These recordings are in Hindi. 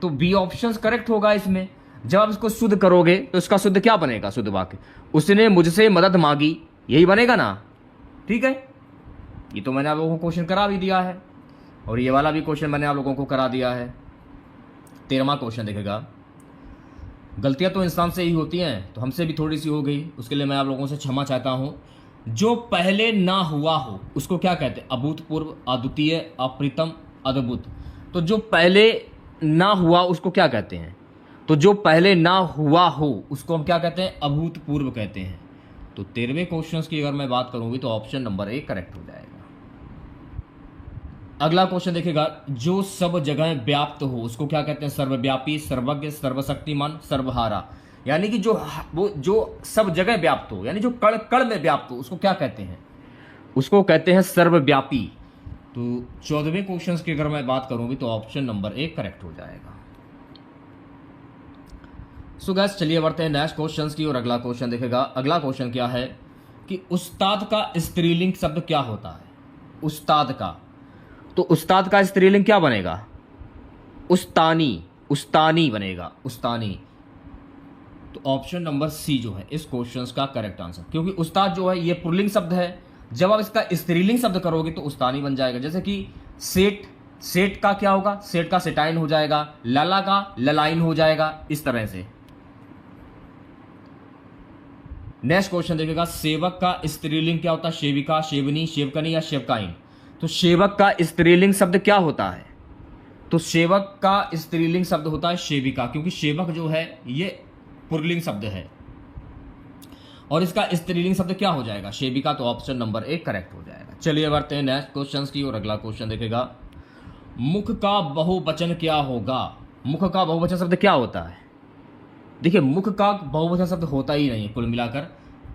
तो बी ऑप्शन करेक्ट होगा इसमें। जब आप इसको शुद्ध करोगे तो इसका शुद्ध क्या बनेगा? शुद्ध वाक्य उसने मुझसे मदद मांगी, यही बनेगा ना। ठीक है, ये तो मैंने आप लोगों को क्वेश्चन करा भी दिया है, और ये वाला भी क्वेश्चन मैंने आप लोगों को करा दिया है। 13वां क्वेश्चन देखेगा, गलतियां तो इंसान से ही होती हैं, तो हमसे भी थोड़ी सी हो गई, उसके लिए मैं आप लोगों से क्षमा चाहता हूं। जो पहले ना हुआ हो उसको क्या कहते हैं? अभूतपूर्व, अद्वितीय, अप्रितम, अद्भुत। तो जो पहले ना हुआ उसको क्या कहते हैं? तो जो पहले ना हुआ हो उसको हम क्या कहते हैं? अभूतपूर्व कहते हैं। तो 13वें क्वेश्चन की अगर मैं बात करूंगी तो ऑप्शन नंबर ए करेक्ट हो जाएगा। अगला क्वेश्चन देखेगा, जो सब जगह व्याप्त हो उसको क्या कहते हैं? सर्वव्यापी, सर्वज्ञ, सर्वशक्तिमान, सर्वहारा। यानी कि जो सब जगह व्याप्त हो, यानी जो कण कण में व्याप्त हो उसको क्या कहते हैं? उसको कहते हैं सर्वव्यापी। तो 14वें क्वेश्चन की अगर मैं बात करूंगी तो ऑप्शन नंबर ए करेक्ट हो जाएगा। सो गाइस चलिए बढ़ते हैं नेक्स्ट क्वेश्चन की और अगला क्वेश्चन देखेगा। अगला क्वेश्चन क्या है कि उस्ताद का स्त्रीलिंग शब्द क्या होता है? उस्ताद का, तो उस्ताद का स्त्रीलिंग क्या बनेगा? उस्तानी, उस्तानी बनेगा, उस्तानी। तो ऑप्शन नंबर सी जो है इस क्वेश्चन का करेक्ट आंसर, क्योंकि उस्ताद जो है ये पुल्लिंग शब्द है, जब आप इसका स्त्रीलिंग शब्द करोगे तो उस्तानी बन जाएगा। जैसे कि सेठ, सेठ का क्या होगा? सेठ का सेटाइन हो जाएगा, लाला का ललाइन हो जाएगा, इस तरह से। नेक्स्ट क्वेश्चन देखेगा, सेवक का स्त्रीलिंग क्या होता है? सेविका, सेवनी, सेवकनी या सेवकाइन। तो सेवक का स्त्रीलिंग शब्द क्या होता है? तो सेवक का स्त्रीलिंग शब्द होता है सेविका, क्योंकि सेवक जो है ये पुल्लिंग शब्द है, और इसका स्त्रीलिंग शब्द क्या हो जाएगा? सेविका। तो ऑप्शन नंबर ए करेक्ट हो जाएगा। चलिए बढ़ते हैं नेक्स्ट क्वेश्चन की और अगला क्वेश्चन देखेगा, मुख का बहुवचन क्या होगा? मुख का बहुवचन शब्द क्या होता है? देखिए मुख का बहुवचन शब्द होता ही नहीं है कुल मिलाकर,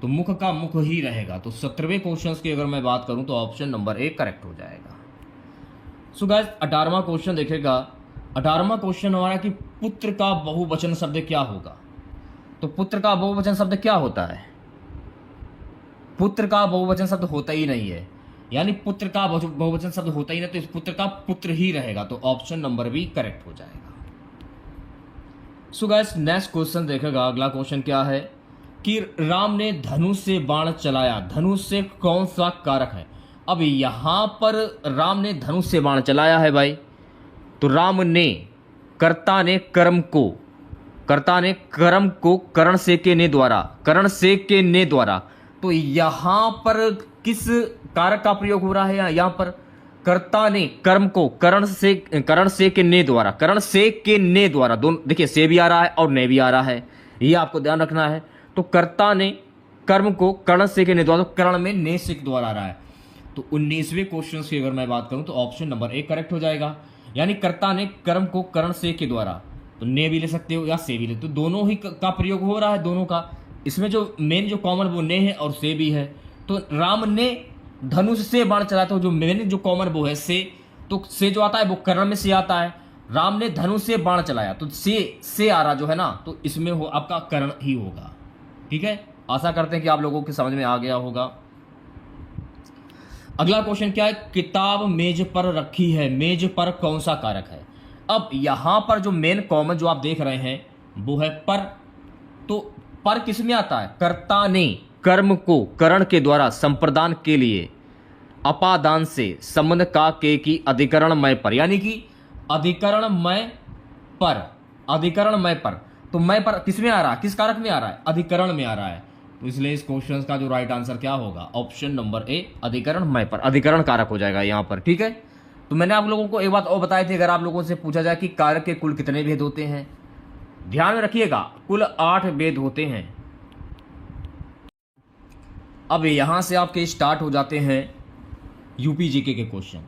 तो मुख का मुख ही रहेगा। तो 17वें क्वेश्चन की अगर मैं बात करूं तो ऑप्शन नंबर ए करेक्ट हो जाएगा। सो गाइस 18वां क्वेश्चन देखेगा। 18वां क्वेश्चन हमारा कि पुत्र का बहुवचन शब्द क्या होगा? तो पुत्र का बहुवचन शब्द क्या होता है? पुत्र का बहुवचन शब्द होता ही नहीं है, यानी पुत्र का बहुवचन शब्द होता ही नहीं, तो इस पुत्र का पुत्र ही रहेगा। तो ऑप्शन नंबर बी करेक्ट हो जाएगा। सो गाइस नेक्स्ट क्वेश्चन देखेगा। अगला क्वेश्चन क्या है कि राम ने धनुष से बाण चलाया, धनुष से कौन सा कारक है? अब यहां पर राम ने धनुष से बाण चलाया है भाई, तो राम ने, कर्ता ने कर्म को, कर्ता ने कर्म को करण से के ने द्वारा, करण से के ने द्वारा। तो यहां पर किस कारक का प्रयोग हो रहा है? यहां पर कर्ता ने कर्म को करण से के ने द्वारा, करण से के ने द्वारा, दोनों देखिए से भी आ रहा है और ने भी आ रहा है, ये आपको ध्यान रखना है। तो कर्ता ने कर्म को करण से के ने द्वारा, तो करण में ने से द्वारा आ रहा है। तो 19वें क्वेश्चन की अगर मैं बात करूं तो ऑप्शन नंबर ए करेक्ट हो जाएगा, यानी कर्ता ने कर्म को करण से के द्वारा, तो ने भी ले सकते हो या से भी ले, तो दोनों ही का प्रयोग हो रहा है, दोनों का। इसमें जो मेन जो कॉमन वो ने है और से भी है। तो राम ने धनुष से बाण चलाया, तो जो मेन जो कॉमन वो है से, तो से जो आता है वो कर्ण में से आता है। राम ने धनुष से बाण चलाया, तो से आ रहा जो है ना, तो इसमें हो आपका कर्ण ही होगा। ठीक है, आशा करते हैं कि आप लोगों के समझ में आ गया होगा। अगला क्वेश्चन क्या है, किताब मेज पर रखी है, मेज पर कौन सा कारक है? अब यहां पर जो मेन कॉमन जो आप देख रहे हैं वो है पर। तो पर किस में आता है? कर्ता ने कर्म को करण के द्वारा संप्रदान के लिए अपादान से संबंध का के की अधिकरणमय पर, यानी कि अधिकरणमय पर, अधिकरणमय पर। तो मय पर किस में आ रहा है? किस कारक में आ रहा है? अधिकरण में आ रहा है। तो इसलिए इस क्वेश्चन का जो राइट आंसर क्या होगा? ऑप्शन नंबर ए अधिकरणमय पर, अधिकरण कारक हो जाएगा यहां पर। ठीक है, तो मैंने आप लोगों को एक बात और बताई थी, अगर आप लोगों से पूछा जाए कि कारक के कुल कितने भेद होते हैं, ध्यान में रखिएगा कुल 8 भेद होते हैं। अब यहां से आपके स्टार्ट हो जाते हैं यूपी जीके के क्वेश्चन।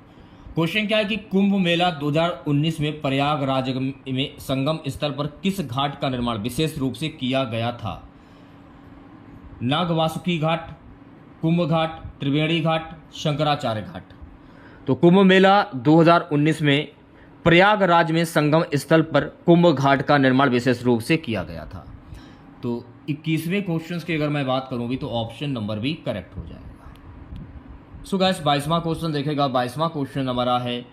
क्वेश्चन क्या है कि कुंभ मेला 2019 में प्रयागराज में संगम स्थल पर किस घाट का निर्माण विशेष रूप से किया गया था? नागवासुकी घाट, कुंभ घाट, त्रिवेणी घाट, शंकराचार्य घाट। तो कुंभ मेला 2019 में प्रयागराज में संगम स्थल पर कुंभ घाट का निर्माण विशेष रूप से किया गया था। तो 21वें क्वेश्चन की अगर मैं बात करूंगी तो ऑप्शन नंबर बी करेक्ट हो जाएगा। सो गाइस 22वां क्वेश्चन देखेगा। 22वां क्वेश्चन हमारा है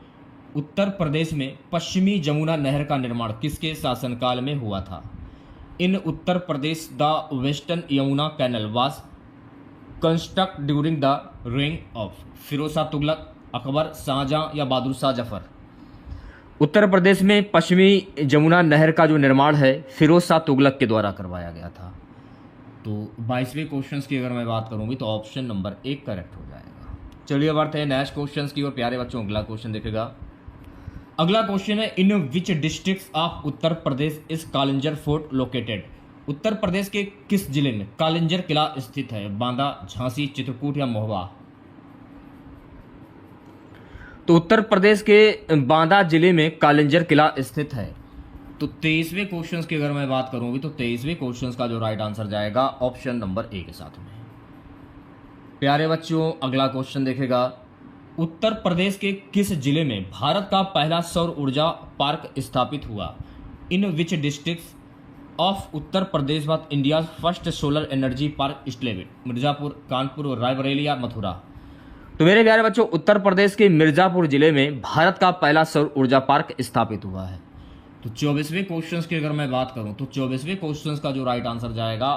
उत्तर प्रदेश में पश्चिमी जमुना नहर का निर्माण किसके शासनकाल में हुआ था? In Uttar Pradesh the western Yamuna canal was construct during the reign of Firoz Shah Tughlaq, Akbar, Shahjahan या बहादुर शाह जफर। उत्तर प्रदेश में पश्चिमी जमुना नहर का जो निर्माण है फिरोज शाह तुगलक के द्वारा करवाया गया था। तो 22वें क्वेश्चन की अगर मैं बात करूंगी तो ऑप्शन नंबर 1 करेक्ट हो जाएगा। चलिए बढ़ते हैं नेक्स्ट क्वेश्चन की और प्यारे बच्चों अगला क्वेश्चन देखेगा। अगला क्वेश्चन है in which districts of Uttar Pradesh is Kalinjar fort located? Uttar Pradesh के किस जिले में कालिंजर किला स्थित है? बांदा, झांसी, चित्रकूट या महोबा? तो उत्तर प्रदेश के बांदा जिले में कालिंजर किला स्थित है। तो 23वें क्वेश्चन की अगर मैं बात करूंगी तो 23वें क्वेश्चन का जो राइट आंसर जाएगा ऑप्शन नंबर 1 के साथ में। प्यारे बच्चों अगला क्वेश्चन देखेगा। उत्तर प्रदेश के किस जिले में भारत का पहला सौर ऊर्जा पार्क स्थापित हुआ? In which districts of Uttar Pradesh was India first solar energy park established? Mirzapur, Kanpur, Raebareli या मथुरा? तो मेरे प्यारे बच्चों उत्तर प्रदेश के मिर्जापुर जिले में भारत का पहला सौर ऊर्जा पार्क स्थापित हुआ है। तो 24वें क्वेश्चन की अगर मैं बात करूं तो 24वें क्वेश्चन का जो राइट आंसर जाएगा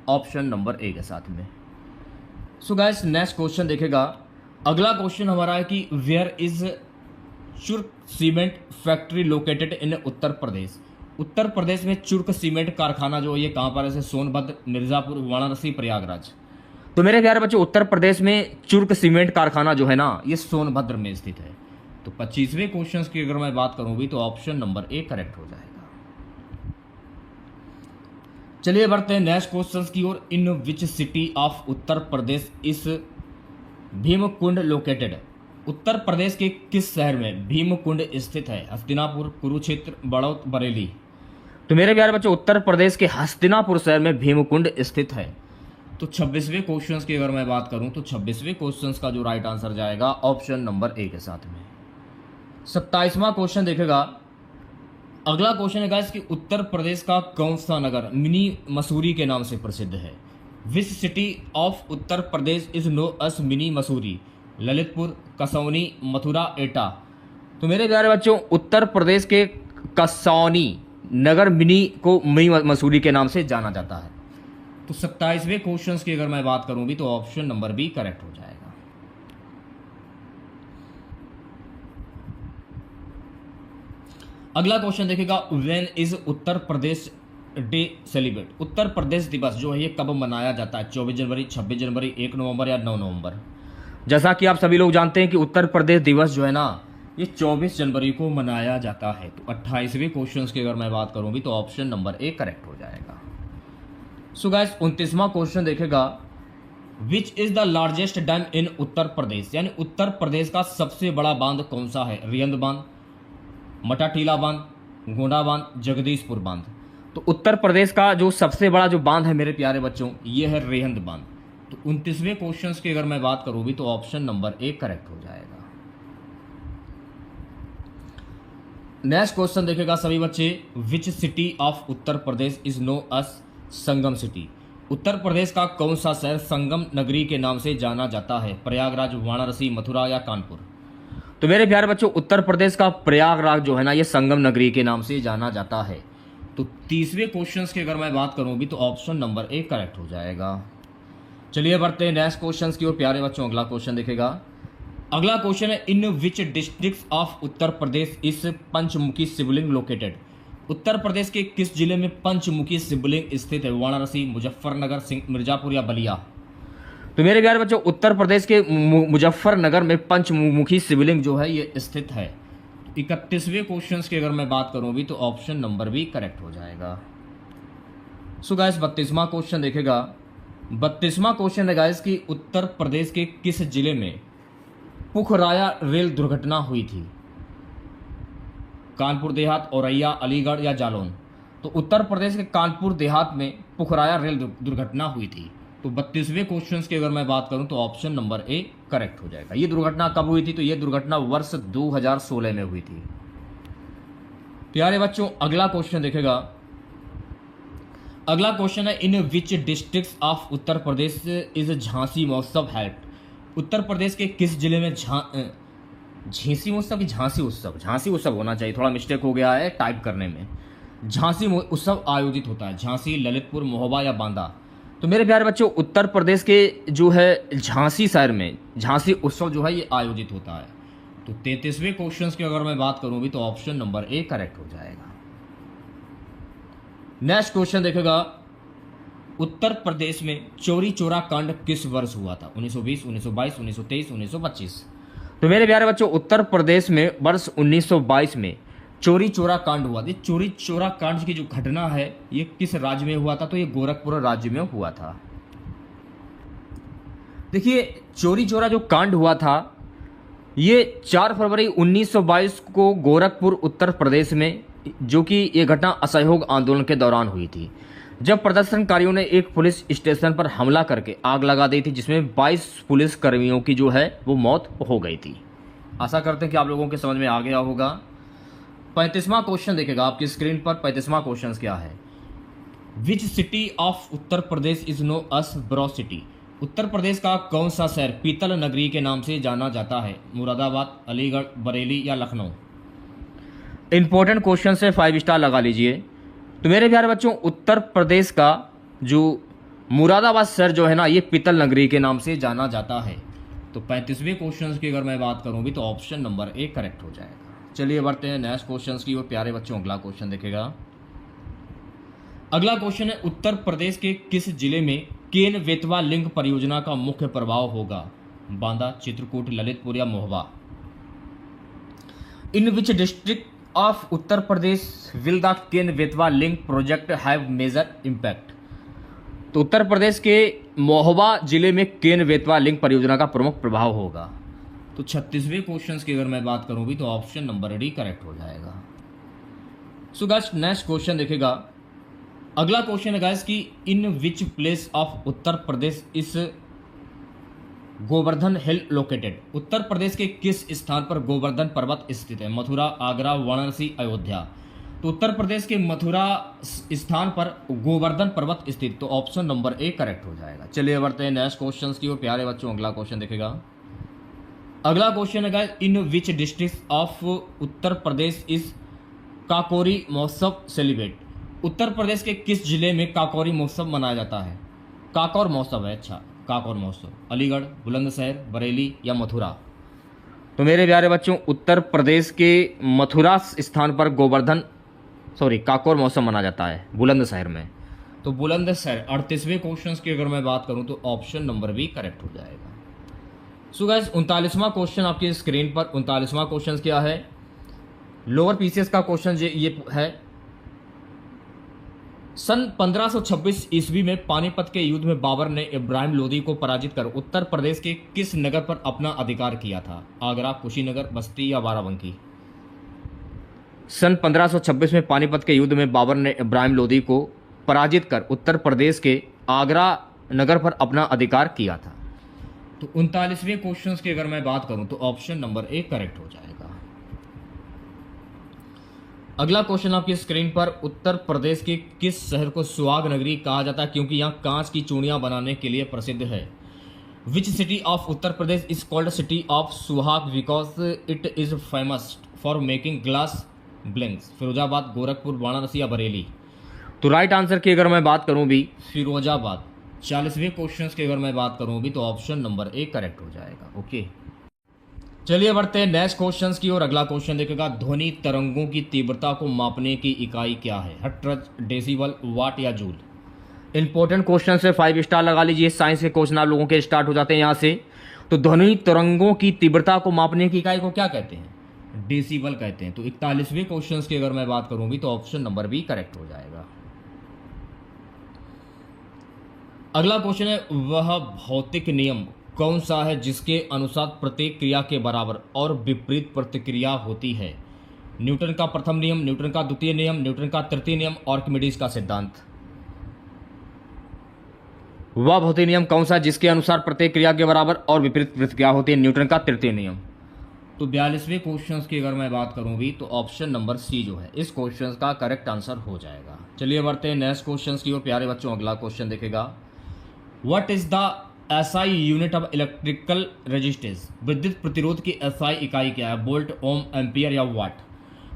ऑप्शन नंबर 1 के साथ में। सो गाइस नेक्स्ट क्वेश्चन देखेगा। अगला क्वेश्चन हमारा है कि where is Churk cement factory located in Uttar Pradesh? Uttar Pradesh में चुर्क सीमेंट कारखाना जो है ये कहाँ पर है? सोनभद्र, मिर्जापुर, वाराणसी, प्रयागराज। तो मेरे प्यारे बच्चों उत्तर प्रदेश में चुर्क सीमेंट कारखाना जो है ना ये सोनभद्र में स्थित है। तो 25वें क्वेश्चन की अगर मैं बात करूंगी तो ऑप्शन नंबर 1 करेक्ट हो जाएगा। चलिए बढ़ते हैं नेक्स्ट क्वेश्चन की ओर। इन विच सिटी ऑफ उत्तर प्रदेश इस भीमकुंड लोकेटेड? उत्तर प्रदेश के किस शहर में भीमकुंड स्थित है? हस्तिनापुर, कुरुक्षेत्र, बड़ौत, बरेली? तो मेरे प्यारे बच्चों उत्तर प्रदेश के हस्तिनापुर शहर में भीमकुंड स्थित है। तो 26वें क्वेश्चन की अगर मैं बात करूं तो 26वें क्वेश्चन का जो राइट आंसर जाएगा ऑप्शन नंबर 1 के साथ में। 27वां क्वेश्चन देखेगा। अगला क्वेश्चन है गाइस कि उत्तर प्रदेश का कौन सा नगर मिनी मसूरी के नाम से प्रसिद्ध है? Which city of Uttar Pradesh is known as mini Mussoorie? Lalitpur, Kausani, Mathura, Etah? तो मेरे प्यारे बच्चों उत्तर प्रदेश के कसौनी नगर मिनी को मिनी मसूरी के नाम से जाना जाता है। तो 27वें क्वेश्चन की अगर मैं बात करूंगी तो ऑप्शन नंबर बी करेक्ट हो जाएगा। अगला क्वेश्चन देखेगा। When is Uttar Pradesh day celebrate? Uttar Pradesh दिवस जो है ये कब मनाया जाता है? 24 जनवरी, 26 जनवरी, 1 नवंबर या 9 नवंबर? जैसा कि आप सभी लोग जानते हैं कि उत्तर प्रदेश दिवस जो है ना ये 24 जनवरी को मनाया जाता है। तो 28वें क्वेश्चन की अगर मैं बात करूंगी तो ऑप्शन नंबर 1 करेक्ट हो जाएगा। सो गाइस 29वां क्वेश्चन देखेगा। Which is the largest dam in Uttar Pradesh? यानी उत्तर प्रदेश का सबसे बड़ा बांध कौन सा है? रिहंद बांध, मटाटीला बांध, गोंडा बांध, जगदीशपुर बांध? तो उत्तर प्रदेश का जो सबसे बड़ा जो बांध है मेरे प्यारे बच्चों ये है रिहंद बांध। तो 29वें क्वेश्चन की अगर मैं बात करूंगी तो ऑप्शन नंबर 1 करेक्ट हो जाएगा। नेक्स्ट क्वेश्चन देखेगा सभी बच्चे। Which city of Uttar Pradesh is known as Sangam city? Uttar Pradesh का कौन सा शहर संगम नगरी के नाम से जाना जाता है? प्रयागराज, वाराणसी, मथुरा या कानपुर? तो मेरे प्यारे बच्चों उत्तर प्रदेश का प्रयागराज जो है ना ये संगम नगरी के नाम से जाना जाता है। तो 30वें क्वेश्चन की अगर मैं बात करूंगी तो ऑप्शन नंबर 1 करेक्ट हो जाएगा। चलिए बढ़ते हैं नेक्स्ट क्वेश्चन की ओर। प्यारे बच्चों अगला क्वेश्चन देखेगा। अगला क्वेश्चन है in which districts of Uttar Pradesh इस पंचमुखी शिवलिंग लोकेटेड? उत्तर प्रदेश के किस जिले में पंचमुखी शिवलिंग स्थित है? वाराणसी, मुजफ्फरनगर, मिर्जापुर या बलिया? तो मेरे प्यारे बच्चों उत्तर प्रदेश के मुजफ्फरनगर में पंचमुखी शिवलिंग जो है ये स्थित है। 31वें क्वेश्चन की अगर मैं बात करूंगी तो ऑप्शन नंबर भी करेक्ट हो जाएगा। सो गाइस 32वां क्वेश्चन देखेगा। 32वां क्वेश्चन है गाइस कि उत्तर प्रदेश के किस जिले में पुखराया रेल दुर्घटना हुई थी? कानपुर देहात, औरैया, अलीगढ़ या जालौन? तो उत्तर प्रदेश के कानपुर देहात में पुखराया रेल दुर्घटना हुई थी। तो 32वें क्वेश्चन की अगर मैं बात करूं तो ऑप्शन नंबर ए करेक्ट हो जाएगा। ये दुर्घटना कब हुई थी? तो ये दुर्घटना वर्ष 2016 में हुई थी। प्यारे बच्चों अगला क्वेश्चन देखेगा। अगला क्वेश्चन है in which districts of Uttar Pradesh is Jhansi Mahotsav held? उत्तर प्रदेश के किस जिले में झींसी उत्सव की झांसी उत्सव, झांसी उत्सव होना चाहिए, थोड़ा मिस्टेक हो गया है टाइप करने में। झांसी उत्सव आयोजित होता है, झांसी, ललितपुर, महोबा या बांदा। तो मेरे प्यारे बच्चों उत्तर प्रदेश के जो है झांसी शहर में झांसी उत्सव जो है ये आयोजित होता है। तो 33वें क्वेश्चन की अगर मैं बात करूं भी तो ऑप्शन नंबर ए करेक्ट हो जाएगा। नेक्स्ट क्वेश्चन देखेगा, उत्तर प्रदेश में चौरी चौरा कांड किस वर्ष हुआ था? 1920, 1922, 1923, 1925। तो मेरे प्यारे बच्चों उत्तर प्रदेश में वर्ष 1922 में चौरी चौरा कांड हुआ था। चौरी चौरा कांड की जो घटना है ये किस राज्य में हुआ था? तो ये गोरखपुर राज्य में हुआ था। देखिए चौरी चौरा जो कांड हुआ था ये 4 फरवरी 1922 को गोरखपुर उत्तर प्रदेश में, जो कि ये घटना असहयोग आंदोलन के दौरान हुई थी, जब प्रदर्शनकारियों ने एक पुलिस स्टेशन पर हमला करके आग लगा दी थी, जिसमें 22 पुलिस कर्मियों की जो है वो मौत हो गई थी। आशा करते हैं कि आप लोगों के समझ में आ गया होगा। 35वां क्वेश्चन देखेगा आपकी स्क्रीन पर। 35वां क्वेश्चन क्या है? Which city of Uttar Pradesh is known as bro city? Uttar Pradesh का कौन सा शहर पीतल नगरी के नाम से जाना जाता है? मुरादाबाद, अलीगढ़, बरेली या लखनऊ? इंपॉर्टेंट क्वेश्चन से 5 स्टार लगा लीजिए। तो मेरे प्यारे बच्चों उत्तर प्रदेश का जो मुरादाबाद शहर जो है ना ये पीतल नगरी के नाम से जाना जाता है। तो 35वें क्वेश्चन की अगर मैं बात करूं भी तो ऑप्शन नंबर ए करेक्ट हो जाएगा। चलिए बढ़ते हैं नेक्स्ट क्वेश्चन की और प्यारे बच्चों अगला क्वेश्चन देखेगा। अगला क्वेश्चन है, उत्तर प्रदेश के किस जिले में केन बेतवा लिंक परियोजना का मुख्य प्रभाव होगा? बांदा, चित्रकूट, ललितपुर या Mahoba? In which district of Uttar Pradesh will the Ken Betwa link project have major impact? तो उत्तर प्रदेश के महोबा जिले में केन बेतवा लिंक परियोजना का प्रमुख प्रभाव होगा। तो 36वें क्वेश्चन की अगर मैं बात करूं भी तो ऑप्शन नंबर डी करेक्ट हो जाएगा। सो गाइस नेक्स्ट क्वेश्चन देखेगा। अगला क्वेश्चन है गाइस कि इन which place of Uttar Pradesh इस गोवर्धन हिल लोकेटेड? उत्तर प्रदेश के किस स्थान पर गोवर्धन पर्वत स्थित है? मथुरा, आगरा, वाराणसी, अयोध्या? तो उत्तर प्रदेश के मथुरा स्थान पर गोवर्धन पर्वत स्थित, तो ऑप्शन नंबर ए करेक्ट हो जाएगा। चलिए बढ़ते हैं नेक्स्ट क्वेश्चन की और प्यारे बच्चों अगला क्वेश्चन देखेगा। अगला क्वेश्चन है guys, in which district of Uttar Pradesh is Kakori महोत्सव सेलिब्रेट? उत्तर प्रदेश के किस जिले में काकोरी महोत्सव मनाया जाता है? काकोर महोत्सव है, अच्छा काकोर महोत्सव। अलीगढ़, बुलंदशहर, बरेली या मथुरा? तो मेरे प्यारे बच्चों उत्तर प्रदेश के मथुरा स्थान पर काकोर महोत्सव मनाया जाता है बुलंदशहर में। तो बुलंदशहर 38वें क्वेश्चन की अगर मैं बात करूं तो ऑप्शन नंबर बी करेक्ट हो जाएगा। सो गाइस 39वां क्वेश्चन आपकी स्क्रीन पर। 39वां क्वेश्चन क्या है? लोअर पीसीएस का क्वेश्चन ये है, सन 1526 ईस्वी में पानीपत के युद्ध में बाबर ने इब्राहिम लोदी को पराजित कर उत्तर प्रदेश के किस नगर पर अपना अधिकार किया था? आगरा, कुशीनगर, बस्ती या बाराबंकी? सन 1526 में पानीपत के युद्ध में बाबर ने इब्राहिम लोदी को पराजित कर उत्तर प्रदेश के आगरा नगर पर अपना अधिकार किया था। तो 39वें क्वेश्चन की अगर मैं बात करूं तो ऑप्शन नंबर ए करेक्ट हो जाएगा। अगला क्वेश्चन आपकी स्क्रीन पर, उत्तर प्रदेश के किस शहर को सुहाग नगरी कहा जाता है क्योंकि यहां कांच की चूड़ियां बनाने के लिए प्रसिद्ध है? Which city of Uttar Pradesh is called city of Suhag because it is famous for making glass blinks? Firozabad, Gorakhpur, Varanasi या बरेली? तो राइट आंसर की अगर मैं बात करूं भी फिरोजाबाद। 40वें क्वेश्चन की अगर मैं बात करूं भी तो ऑप्शन नंबर ए करेक्ट हो जाएगा। ओके चलिए बढ़ते हैं नेक्स्ट क्वेश्चन की और अगला क्वेश्चन देखेगा, ध्वनि तरंगों की तीव्रता को मापने की इकाई क्या है? हर्ट्ज, डेसिबल, वाट या जूल? इंपॉर्टेंट क्वेश्चन से 5 स्टार लगा लीजिए। साइंस के क्वेश्चन आप लोगों के स्टार्ट हो जाते हैं यहाँ से। तो ध्वनि तरंगों की तीव्रता को मापने की इकाई को क्या कहते हैं? डेसिबल कहते हैं। तो 41वें क्वेश्चन की अगर मैं बात करूं भी तो ऑप्शन नंबर बी करेक्ट हो जाएगा। अगला क्वेश्चन है, वह भौतिक नियम कौन सा है जिसके अनुसार प्रत्येक क्रिया के बराबर और विपरीत प्रतिक्रिया होती है? न्यूटन का प्रथम नियम, न्यूटन का द्वितीय नियम, न्यूटन का तृतीय नियम, आर्किमिडीज का सिद्धांत? वह भौतिक नियम कौन सा है जिसके अनुसार प्रत्येक क्रिया के बराबर और विपरीत प्रतिक्रिया होती है? न्यूटन का तृतीय नियम। तो 42वें क्वेश्चन की अगर मैं बात करूं भी तो ऑप्शन नंबर सी जो है इस क्वेश्चन का करेक्ट आंसर हो जाएगा। चलिए बढ़ते हैं नेक्स्ट क्वेश्चन की और प्यारे बच्चों अगला क्वेश्चन देखेगा, what is the SI unit of electrical resistance, विद्युत प्रतिरोध की एसआई इकाई क्या है? वोल्ट, ओम, एम्पियर या वाट?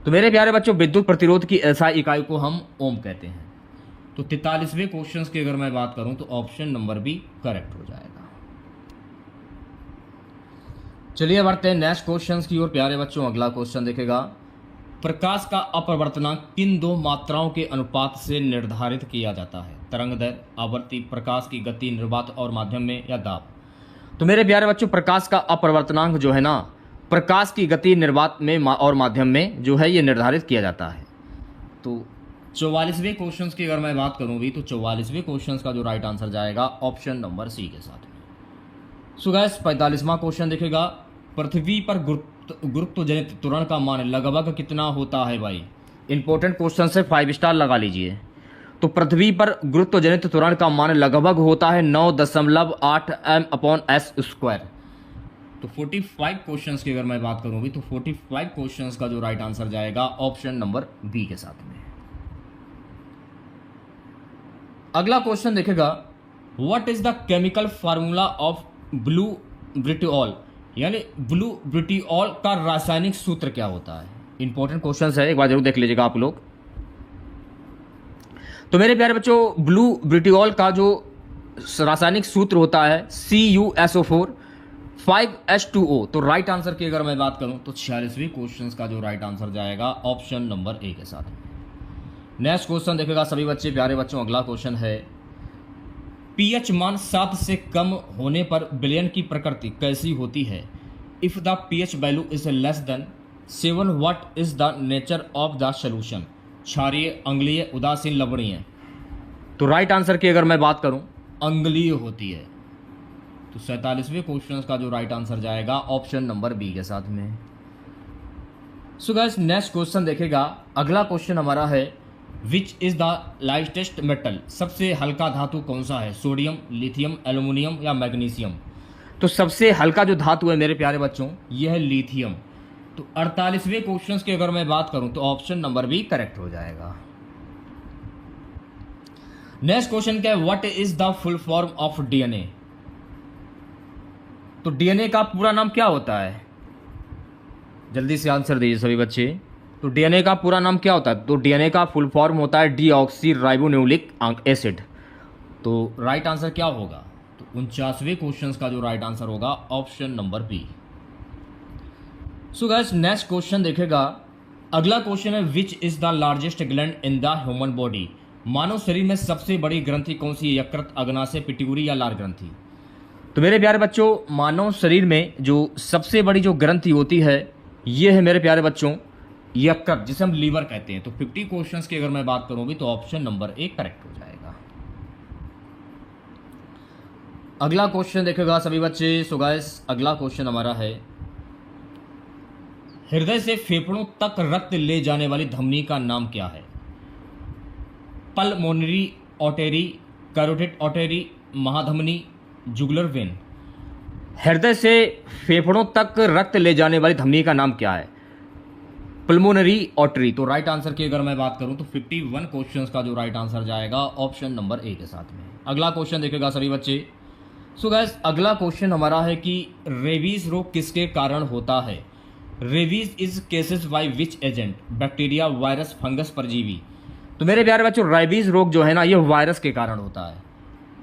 तो मेरे प्यारे बच्चों, विद्युत प्रतिरोध की एसआई इकाई को हम ओम कहते हैं। तो 43वें क्वेश्चन की अगर मैं बात करूं तो ऑप्शन नंबर बी करेक्ट हो जाएगा। चलिए बढ़ते हैं नेक्स्ट क्वेश्चन की ओर प्यारे बच्चों। अगला क्वेश्चन देखेगा, प्रकाश का अपवर्तनांक किन दो मात्राओं के अनुपात से निर्धारित किया जाता है? तरंग दैर्घ्य, आवृत्ति, प्रकाश की गति निर्वात और माध्यम में, या दाब? तो मेरे प्यारे बच्चों, प्रकाश का अपवर्तनांक जो है ना, प्रकाश की गति निर्वात में और माध्यम में जो है ये निर्धारित किया जाता है। तो 44वें क्वेश्चन की अगर मैं बात करूँ भी तो 44वें क्वेश्चन का जो राइट आंसर जाएगा ऑप्शन नंबर सी के साथ में। सो गाइस 45वां क्वेश्चन देखेगा, पृथ्वी पर गुरुत्व जनित त्वरण का मान लगभग कितना होता है? भाई इंपॉर्टेंट क्वेश्चन से 5 स्टार लगा लीजिए। तो पृथ्वी पर गुरुत्व जनित त्वरण का मान लगभग होता है 9.8 m/s²। तो 45 क्वेश्चंस की अगर मैं बात करूं भी तो 45 क्वेश्चंस का जो राइट आंसर जाएगा ऑप्शन नंबर बी के साथ में। अगला क्वेश्चन देखेगा, what is the chemical formula of blue vitriol, यानी ब्लू ब्रिटिऑल का रासायनिक सूत्र क्या होता है? इंपॉर्टेंट क्वेश्चन है, एक बार जरूर देख लीजिएगा आप लोग। तो मेरे प्यारे बच्चों, ब्लू ब्रिटिऑल का जो रासायनिक सूत्र होता है CuSO4 5H2O। तो राइट आंसर की अगर मैं बात करूं तो 46वें क्वेश्चन का जो राइट आंसर जाएगा ऑप्शन नंबर ए के साथ। नेक्स्ट क्वेश्चन देखेगा सभी बच्चे प्यारे बच्चों। अगला क्वेश्चन है, पीएच मान 7 से कम होने पर विलयन की प्रकृति कैसी होती है? If the pH value is less than 7, what is the nature of the solution? क्षारीय, अम्लीय, उदासीन, लवणीय? तो राइट आंसर की अगर मैं बात करूं अम्लीय होती है। तो 47वें क्वेश्चन का जो राइट आंसर जाएगा ऑप्शन नंबर बी के साथ में। सो गाइस नेक्स्ट क्वेश्चन देखेगा। अगला क्वेश्चन हमारा है, which is the lightest metal, सबसे हल्का धातु कौन सा है? सोडियम, लिथियम, एल्यूमिनियम या मैग्नीशियम? तो सबसे हल्का जो धातु है मेरे प्यारे बच्चों यह है लिथियम। तो 48वें क्वेश्चन की अगर मैं बात करूं तो ऑप्शन नंबर बी करेक्ट हो जाएगा। नेक्स्ट क्वेश्चन क्या है, what is the full form of DNA? तो डीएनए का पूरा नाम क्या होता है? जल्दी से आंसर दीजिए सभी बच्चे। तो डीएनए का पूरा नाम क्या होता है? तो डीएनए का फुल फॉर्म होता है डीऑक्सी राइबोन्यूक्लिक एसिड। तो राइट आंसर क्या होगा? तो 49वें क्वेश्चन का जो राइट आंसर होगा option number B. So guys next question देखेगा। अगला क्वेश्चन है, which is the largest gland in the human body? मानव शरीर में सबसे बड़ी ग्रंथि कौन सी है? यकृत, अग्नाशय, पिट्यूटरी या लार ग्रंथि? तो मेरे प्यारे बच्चों, मानव शरीर में जो सबसे बड़ी जो ग्रंथि होती है ये है मेरे प्यारे बच्चों यकृत, जिसे हम लीवर कहते हैं। तो 50 क्वेश्चंस की अगर मैं बात करूं भी तो ऑप्शन नंबर ए करेक्ट हो जाएगा। अगला क्वेश्चन देखेगा सभी बच्चे। सो गाइस अगला क्वेश्चन हमारा है, हृदय से फेफड़ों तक रक्त ले जाने वाली धमनी का नाम क्या है? पल्मोनरी आर्टरी, कैरोटिड आर्टरी, महाधमनी, जुगुलर वेन? हृदय से फेफड़ों तक रक्त ले जाने वाली धमनी का नाम क्या है? Pulmonary artery. तो राइट आंसर की अगर मैं बात करूं तो 51 क्वेश्चंस का जो राइट आंसर जाएगा ऑप्शन नंबर ए के साथ में। अगला क्वेश्चन देखेगा सभी बच्चे। सो गाइस अगला क्वेश्चन हमारा है कि रेबीज रोग किसके कारण होता है? Rabies is cases by which agent? Bacteria, virus, fungus, परजीवी? तो मेरे प्यारे बच्चों रेबीज रोग जो है ना ये वायरस के कारण होता है।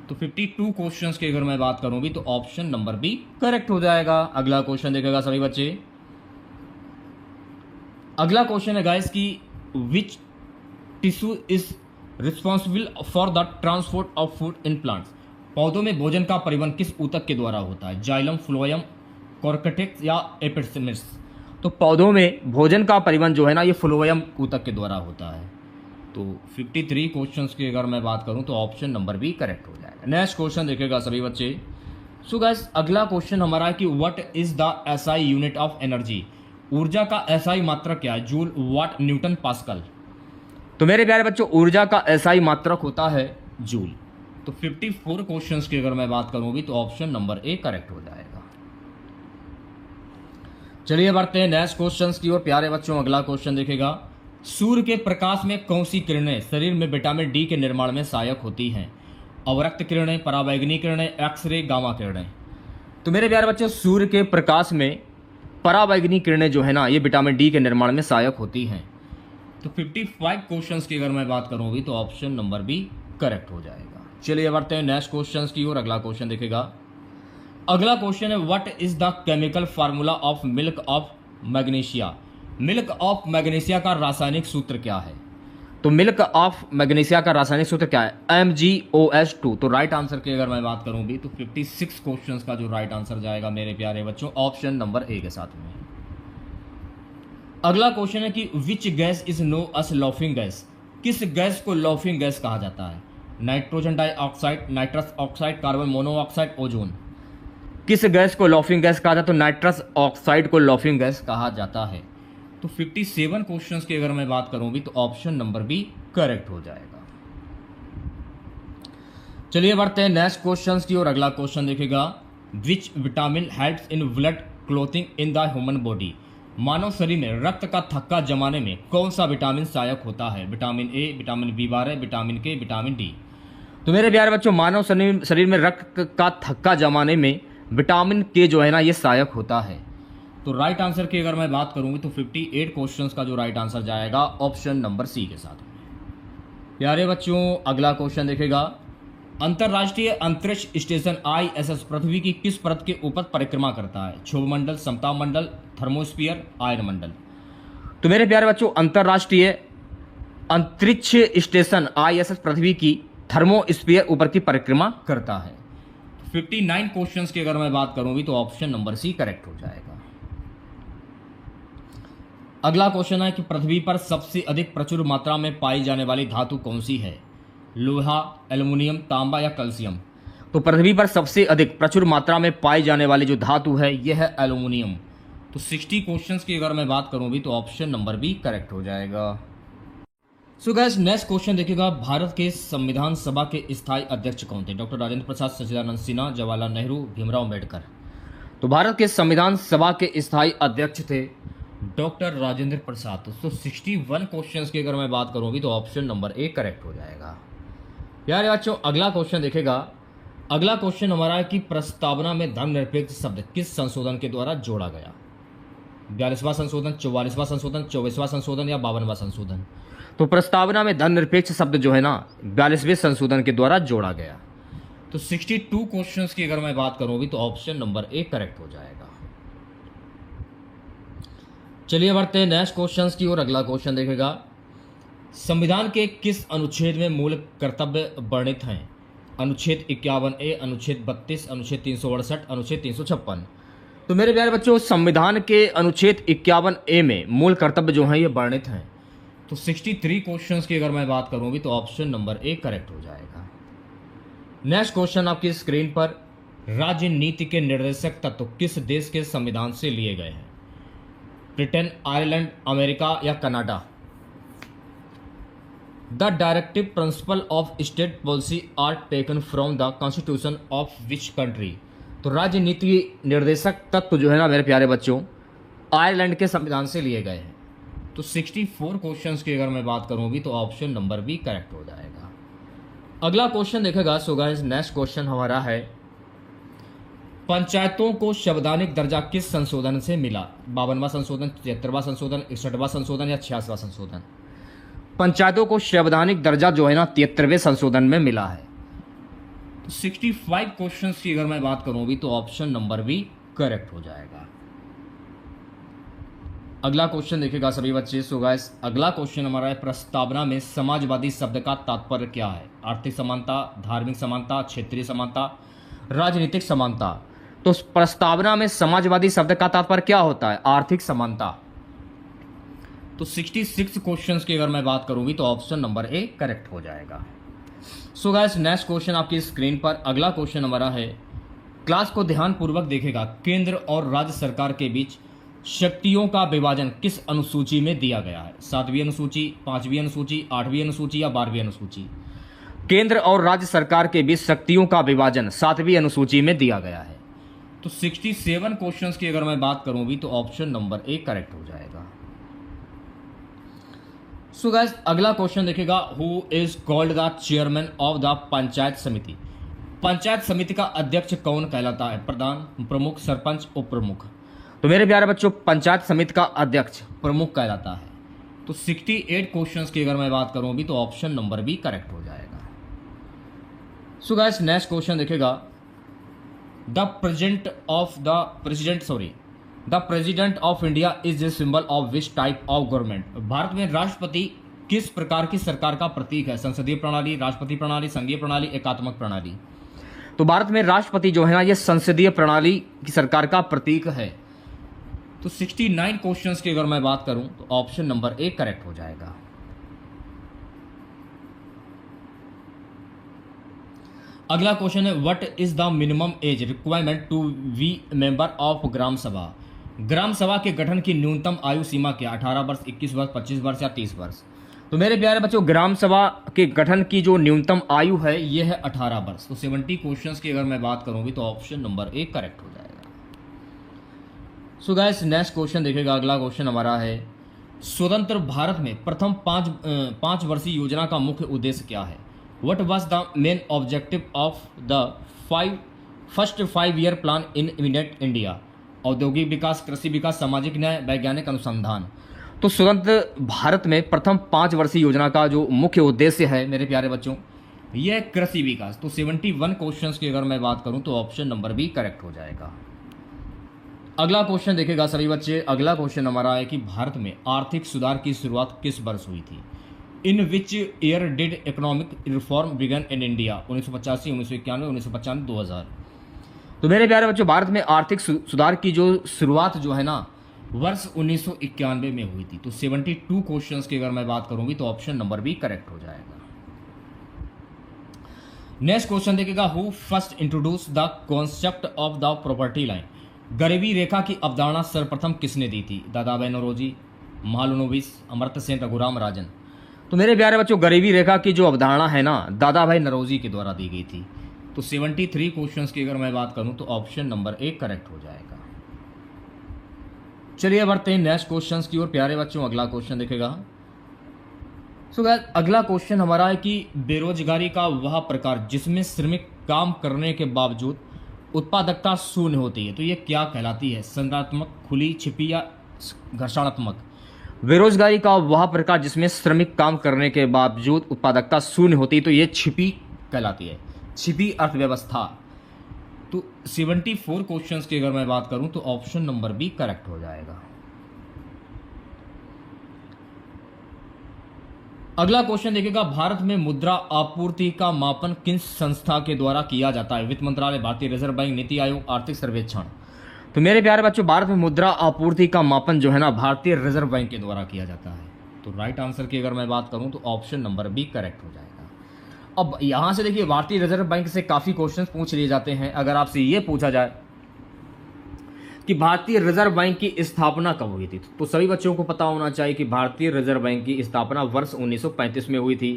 तो 52 क्वेश्चंस की अगर मैं बात करूं भी तो ऑप्शन नंबर बी करेक्ट हो जाएगा। अगला क्वेश्चन देखेगा सभी बच्चे। अगला क्वेश्चन है गाइस कि which tissue is responsible for the transport of food in plants? पौधों में भोजन का परिवहन किस ऊतक के द्वारा होता है? जाइलम, फ्लोएम, कॉर्टेक्स या एपिडर्मिस? तो पौधों में भोजन का परिवहन जो है ना ये फ्लोएम ऊतक के द्वारा होता है। तो 53 क्वेश्चंस की अगर मैं बात करूं तो ऑप्शन नंबर बी करेक्ट हो जाएगा। नेक्स्ट क्वेश्चन देखेगा सभी बच्चे। सो गाइस अगला क्वेश्चन हमारा है कि what is the SI unit of energy? ऊर्जा का एसआई मात्रक क्या है? जूल, वाट, न्यूटन, पास्कल? तो मेरे प्यारे बच्चों ऊर्जा का एसआई मात्रक होता है जूल। तो 54 क्वेश्चंस की अगर मैं बात करूं भी तो ऑप्शन नंबर ए करेक्ट हो जाएगा। चलिए बढ़ते हैं नेक्स्ट क्वेश्चंस की ओर प्यारे बच्चों। अगला क्वेश्चन देखेगा, सूर्य के प्रकाश में कौन सी किरणें शरीर में विटामिन डी के निर्माण में सहायक होती हैं? अवरक्त किरणें, पराबैंगनी किरणें, एक्सरे, गामा किरणें। तो मेरे प्यारे बच्चों, सूर्य के प्रकाश में पराबैंगनी किरणें जो है ना, ये विटामिन डी के निर्माण में सहायक होती हैं। तो 55 क्वेश्चंस की अगर मैं बात करूँ भी तो ऑप्शन नंबर बी करेक्ट हो जाएगा। चलिए बढ़ते हैं नेक्स्ट क्वेश्चंस की ओर। अगला क्वेश्चन देखेगा। अगला क्वेश्चन है, what is the chemical formula of milk of magnesia. Milk of magnesia का रासायनिक सूत्र क्या है? तो मिल्क ऑफ मैग्नीशिया का रासायनिक सूत्र क्या है? MgOH2। तो राइट आंसर की अगर मैं बात करूं भी तो 56 क्वेश्चंस का जो राइट आंसर जाएगा मेरे प्यारे बच्चों, ऑप्शन नंबर ए के साथ में। अगला क्वेश्चन है कि which gas is known us laughing gas. किस गैस को लॉफिंग गैस कहा जाता है? Nitrogen dioxide, nitrous oxide, carbon monoxide, ozone. किस गैस को लॉफिंग गैस कहा जाता है? तो नाइट्रस ऑक्साइड को लॉफिंग गैस कहा जाता है। तो 57 क्वेश्चंस की अगर मैं बात करूं भी तो ऑप्शन नंबर बी करेक्ट हो जाएगा। चलिए बढ़ते हैं नेक्स्ट क्वेश्चंस की और अगला क्वेश्चन देखेगा। Which vitamin helps in blood clotting in the human body. मानव शरीर में रक्त का थक्का जमाने में कौन सा विटामिन सहायक होता है? Vitamin A, vitamin B12, vitamin के, विटामिन डी। तो मेरे प्यारे बच्चों, मानव शरीर में रक्त का थक्का जमाने में विटामिन के जो है ना, ये सहायक होता है। तो राइट आंसर की अगर मैं बात करूंगी तो 58 क्वेश्चंस का जो राइट आंसर जाएगा ऑप्शन नंबर सी के साथ। प्यारे बच्चों, अगला क्वेश्चन देखेगा। अंतरराष्ट्रीय अंतरिक्ष स्टेशन ISS पृथ्वी की किस परत के ऊपर परिक्रमा करता है? क्षोभ मंडल, समताप मंडल, थर्मोस्फीयर, आयन मंडल। तो मेरे प्यारे बच्चों, अंतरराष्ट्रीय अंतरिक्ष स्टेशन ISS पृथ्वी की थर्मोस्फीयर ऊपर की परिक्रमा करता है। 59 क्वेश्चंस की अगर मैं बात करूं भी तो ऑप्शन नंबर सी करेक्ट हो जाएगा। अगला क्वेश्चन है कि पृथ्वी पर सबसे अधिक प्रचुर मात्रा में पाई जाने वाली धातु कौन सी है? लोहा, एल्युमिनियम, तांबा या कैल्शियम। तो पृथ्वी पर सबसे अधिक प्रचुर मात्रा में पाई जाने वाली जो धातु है यह है एल्युमिनियम। तो 60 क्वेश्चंस की अगर मैं बात करूं भी तो ऑप्शन नंबर बी करेक्ट हो जाएगा। सो गाइस, नेक्स्ट क्वेश्चन देखिएगा। भारत के संविधान सभा के स्थायी अध्यक्ष कौन थे? डॉक्टर राजेंद्र प्रसाद, सच्चिदानंद सिन्हा, जवाहरलाल नेहरू, भीमराव अम्बेडकर। तो भारत के संविधान सभा के स्थायी अध्यक्ष थे डॉक्टर राजेंद्र प्रसाद। तो 61 क्वेश्चंस की अगर मैं बात करूं भी तो ऑप्शन नंबर ए करेक्ट हो जाएगा। यार बच्चों, अगला क्वेश्चन देखेगा। अगला क्वेश्चन हमारा है कि प्रस्तावना में धर्मनिरपेक्ष शब्द किस संशोधन के द्वारा जोड़ा गया? 42वां संशोधन, 44वां संशोधन, 24वां संशोधन या 52वां संशोधन। तो प्रस्तावना में धर्मनिरपेक्ष शब्द जो है ना 42वें संशोधन के द्वारा जोड़ा गया। तो 62 क्वेश्चंस की अगर मैं बात करूं भी तो ऑप्शन नंबर ए करेक्ट हो जाएगा। चलिए बढ़ते हैं नेक्स्ट क्वेश्चंस की ओर। अगला क्वेश्चन देखेगा। संविधान के किस अनुच्छेद में मूल कर्तव्य वर्णित हैं? अनुच्छेद 51A, अनुच्छेद 32, अनुच्छेद 368, अनुच्छेद 356। तो मेरे प्यारे बच्चों, संविधान के अनुच्छेद 51A में मूल कर्तव्य जो हैं ये वर्णित हैं। तो 63 क्वेश्चंस की अगर मैं बात करूं भी तो ऑप्शन नंबर ए करेक्ट हो जाएगा। नेक्स्ट क्वेश्चन आपकी स्क्रीन पर। राज्य नीति के निर्देशक तत्व किस देश के संविधान से लिए गए हैं? ब्रिटेन, आयरलैंड, अमेरिका या Canada. The directive principle of state policy are taken from the constitution of which country. तो राज्य नीति निर्देशक तत्व जो है ना मेरे प्यारे बच्चों, आयरलैंड के संविधान से लिए गए हैं। तो 64 क्वेश्चंस की अगर मैं बात करूं भी तो ऑप्शन नंबर बी करेक्ट हो जाएगा। अगला क्वेश्चन देखेगा। सो गाइस, नेक्स्ट क्वेश्चन हमारा है, पंचायतों को संवैधानिक दर्जा किस संशोधन से मिला? 52वां संशोधन, 73वां संशोधन, 61वां संशोधन या 86वां संशोधन। पंचायतों को संवैधानिक दर्जा जो है ना 73वें संशोधन में मिला है। तो 65 क्वेश्चंस की अगर मैं बात करूं भी तो ऑप्शन नंबर बी करेक्ट हो जाएगा। अगला क्वेश्चन देखेगा सभी बच्चे। सो गाइस, अगला क्वेश्चन हमारा है, प्रस्तावना में समाजवादी शब्द का तात्पर्य क्या है? आर्थिक समानता, धार्मिक समानता, क्षेत्रीय समानता, राजनीतिक समानता। तो प्रस्तावना में समाजवादी शब्द का तात्पर्य क्या होता है? आर्थिक समानता। तो 66 क्वेश्चंस की अगर मैं बात करूं भी तो ऑप्शन नंबर ए करेक्ट हो जाएगा। सो गाइस, नेक्स्ट क्वेश्चन आपकी स्क्रीन पर। अगला क्वेश्चन हमारा है, क्लास को ध्यानपूर्वक देखेगा। केंद्र और राज्य सरकार के बीच शक्तियों का विभाजन किस अनुसूची में दिया गया है? 7वीं अनुसूची, 5वीं अनुसूची, 8वीं अनुसूची या 12वीं अनुसूची। केंद्र और राज्य सरकार के बीच शक्तियों का विभाजन 7वीं अनुसूची में दिया गया है। तो 67 क्वेश्चंस की अगर मैं बात करूं भी तो ऑप्शन नंबर ए करेक्ट हो जाएगा। सो गाइस अगला क्वेश्चन देखिएगा, who is called the chairman of the panchayat समिति। पंचायत समिति का अध्यक्ष कौन कहलाता है? प्रधान, प्रमुख, सरपंच, उप प्रमुख। तो मेरे प्यारे बच्चों, पंचायत समिति का अध्यक्ष प्रमुख कहलाता है। तो 68 क्वेश्चंस की अगर मैं बात करूं अभी, तो ऑप्शन नंबर बी करेक्ट हो जाएगा। सो गाइस नेक्स्ट क्वेश्चन देखिएगा, the president of India is the symbol of which type of government. Bharat में राष्ट्रपति किस प्रकार की सरकार का प्रतीक है? संसदीय प्रणाली, राष्ट्रपति प्रणाली, संघीय प्रणाली, एकात्मक प्रणाली। तो भारत में राष्ट्रपति जो है ना, ये संसदीय प्रणाली की सरकार का प्रतीक है। तो 69 क्वेश्चंस की अगर मैं बात करूं, तो ऑप्शन नंबर ए करेक्ट हो जाएगा। अगला क्वेश्चन है, what is the minimum age requirement to be member of Gram Sabha. Gram सभा के गठन की न्यूनतम आयु सीमा क्या? 18 वर्ष, 21 वर्ष, 25 वर्ष या 30 वर्ष। तो मेरे प्यारे बच्चों, ग्राम सभा के गठन की जो न्यूनतम आयु है यह है 18 वर्ष। तो 70 क्वेश्चंस की अगर मैं बात करूंगी, तो ऑप्शन नंबर ए करेक्ट हो जाएगा। सो गाइस नेक्स्ट क्वेश्चन देखिएगा, अगला क्वेश्चन हमारा है, स्वतंत्र भारत में प्रथम पाँच वर्षीय योजना का मुख्य उद्देश्य क्या है? What was the main objective of the first 5-year plan in immediate India? औद्योगिक विकास, कृषि विकास, सामाजिक न्याय, वैज्ञानिक अनुसंधान। तो स्वतंत्र भारत में प्रथम 5 वर्षीय योजना का जो मुख्य उद्देश्य है मेरे प्यारे बच्चों, यह कृषि विकास। तो 71 क्वेश्चंस की अगर मैं बात करूं, तो ऑप्शन नंबर बी करेक्ट हो जाएगा। अगला क्वेश्चन देखेगा सभी बच्चे, अगला क्वेश्चन हमारा है कि भारत में आर्थिक सुधार की शुरुआत किस वर्ष हुई थी? In which year did economic reform began in India? 1985, 1991, 1995, 2000। तो मेरे प्यारे बच्चों, भारत में आर्थिक सुधार की जो शुरुआत जो है ना, वर्ष 1991 में हुई थी। तो 72 क्वेश्चंस की अगर मैं बात करूंगी, तो ऑप्शन नंबर बी करेक्ट हो जाएगा। नेक्स्ट क्वेश्चन देखिएगा, who first introduce the concept of the property line. गरीबी रेखा की अवधारणा सर्वप्रथम किसने दी थी? दादाभाई नौरोजी, महालनोबिस, अमर्त्य सेन, रघुराम राजन। तो मेरे प्यारे बच्चों, गरीबी रेखा की जो अवधारणा है ना, दादाभाई नौरोजी के द्वारा दी गई थी। तो 73 क्वेश्चंस की अगर मैं बात करूं, तो ऑप्शन नंबर ए करेक्ट हो जाएगा। चलिए बढ़ते हैं नेक्स्ट क्वेश्चंस की ओर प्यारे बच्चों, अगला क्वेश्चन देखेगा। सो गाइस अगला क्वेश्चन हमारा है कि बेरोजगारी का वह प्रकार जिसमें श्रमिक काम करने के बावजूद उत्पादकता शून्य होती है, तो ये क्या कहलाती है? संरचनात्मक, खुली, छिपी या घर्षणात्मक। बेरोजगारी का वह प्रकार जिसमें श्रमिक काम करने के बावजूद उत्पादकता शून्य होती है, तो ये छिपी कहलाती है, छिपी अर्थव्यवस्था। तो 74 क्वेश्चंस की अगर मैं बात करूं, तो ऑप्शन नंबर बी करेक्ट हो जाएगा। अगला क्वेश्चन देखिएगा, भारत में मुद्रा आपूर्ति का मापन किस संस्था के द्वारा किया जाता है? वित्त मंत्रालय, भारतीय रिजर्व बैंक, नीति आयोग, आर्थिक सर्वेक्षण। तो मेरे प्यारे बच्चों, भारत में मुद्रा आपूर्ति का मापन जो है ना, भारतीय रिजर्व बैंक के द्वारा किया जाता है। तो राइट आंसर की अगर मैं बात करूं, तो ऑप्शन नंबर बी करेक्ट हो जाएगा। अब यहां से देखिए, भारतीय रिजर्व बैंक से काफी क्वेश्चंस पूछ लिए जाते हैं। अगर आपसे ये पूछा जाए कि भारतीय रिजर्व बैंक की स्थापना कब हुई थी, तो सभी बच्चों को पता होना चाहिए कि भारतीय रिजर्व बैंक की स्थापना वर्ष 1935 में हुई थी।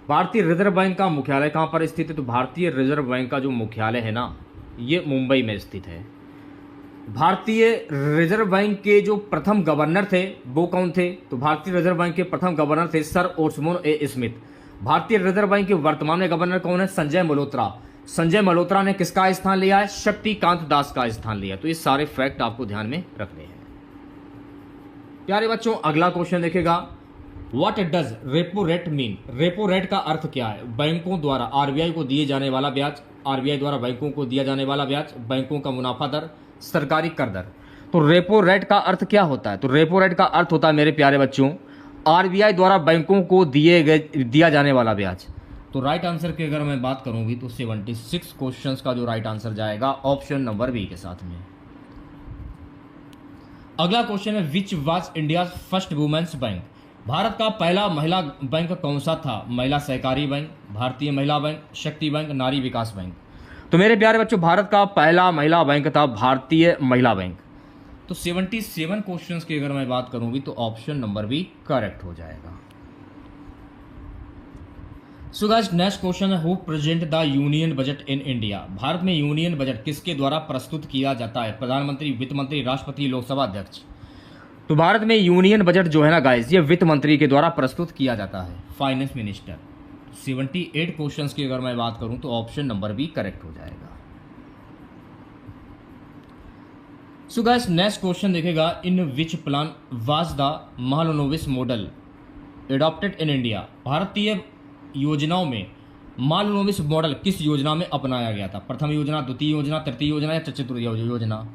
भारतीय रिजर्व बैंक का मुख्यालय कहां पर स्थित है? तो भारतीय रिजर्व बैंक का जो मुख्यालय है ना, ये मुंबई में स्थित है। भारतीय रिजर्व बैंक के जो प्रथम गवर्नर थे वो कौन थे? तो भारतीय रिजर्व बैंक के प्रथम गवर्नर थे सर ओस्मोन ए स्मिथ। भारतीय रिजर्व बैंक के वर्तमान में गवर्नर कौन है? संजय मल्होत्रा। संजय मल्होत्रा ने किसका स्थान लिया है? शक्तिकांत दास का स्थान लिया। तो ये सारे फैक्ट आपको ध्यान में रखने हैं प्यारे बच्चों। अगला क्वेश्चन देखेगा, what does repo rate mean? Repo rate का अर्थ क्या है? बैंकों द्वारा आरबीआई को दिए जाने वाला ब्याज, आरबीआई द्वारा बैंकों को दिया जाने वाला ब्याज, बैंकों का मुनाफा दर, सरकारी कर दर। तो रेपो रेट का अर्थ क्या होता है? तो रेपो रेट का अर्थ होता है मेरे प्यारे बच्चों, आरबीआई द्वारा बैंकों को दिया जाने वाला ब्याज। तो राइट आंसर की अगर मैं बात करूंगी, तो 76 क्वेश्चंस का जो राइट आंसर जाएगा ऑप्शन नंबर बी के साथ में। अगला क्वेश्चन है, which was India first women's bank? Bharat का पहला महिला बैंक कौन सा था? महिला सहकारी बैंक, भारतीय महिला बैंक, शक्ति बैंक, नारी विकास बैंक। तो मेरे प्यारे बच्चों, भारत का पहला महिला बैंक था भारतीय महिला बैंक। तो 77 क्वेश्चंस की अगर मैं बात करूंगी, तो ऑप्शन नंबर बी करेक्ट हो जाएगा। सो गाइस नेक्स्ट क्वेश्चन है, who present the union budget in India? Bharat में यूनियन बजट किसके द्वारा प्रस्तुत किया जाता है? प्रधानमंत्री, वित्त मंत्री, राष्ट्रपति, लोकसभा अध्यक्ष। तो भारत में यूनियन बजट जो है ना गाइस, ये वित्त मंत्री के द्वारा प्रस्तुत किया जाता है, फाइनेंस मिनिस्टर। 78 क्वेश्चंस की अगर मैं बात करूं तो ऑप्शन नंबर बी करेक्ट हो जाएगा। सो गाइस नेक्स्ट क्वेश्चन देखेगा, in which plan was the Mahalanobis model adopted in India. भारतीय योजनाओं में महालनोबिस मॉडल किस योजना में अपनाया गया था? प्रथम योजना, द्वितीय योजना, तृतीय योजना या चतुर्थ योजना?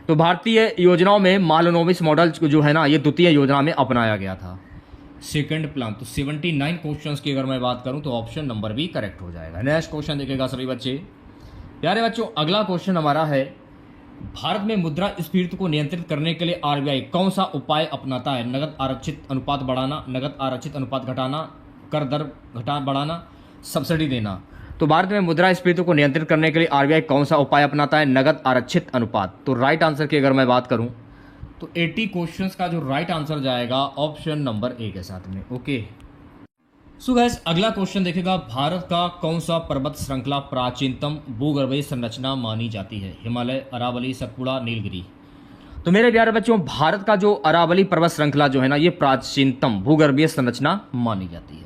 तो भारतीय योजनाओं में महालनोबिस मॉडल जो है ना, ये द्वितीय योजना में अपनाया गया था, सेकंड प्लान। तो 79 क्वेश्चंस की अगर मैं बात करूं तो ऑप्शन नंबर बी करेक्ट हो जाएगा। नेक्स्ट क्वेश्चन देखेगा सभी बच्चे, प्यारे बच्चों, अगला क्वेश्चन हमारा है, भारत में मुद्रास्फीति को नियंत्रित करने के लिए आरबीआई कौन सा उपाय अपनाता है? नगद आरक्षित अनुपात बढ़ाना, नगद आरक्षित अनुपात घटाना, कर दर बढ़ाना, सब्सिडी देना। तो भारत में मुद्रास्फीति को नियंत्रित करने के लिए आरबीआई कौन सा उपाय अपनाता है? नगद आरक्षित अनुपात। तो राइट आंसर की अगर मैं बात करूं तो 80 क्वेश्चंस का जो राइट आंसर जाएगा ऑप्शन नंबर ए के साथ में। ओके, सो गाइस अगला क्वेश्चन देखेगा, भारत का कौन सा पर्वत श्रृंखला प्राचीनतम भूगर्भीय संरचना मानी जाती है? हिमालय, अरावली, सतपुड़ा, नीलगिरी। तो मेरे प्यारे बच्चों, भारत का जो अरावली पर्वत श्रृंखला जो है ना, ये प्राचीनतम भूगर्भीय संरचना मानी जाती है।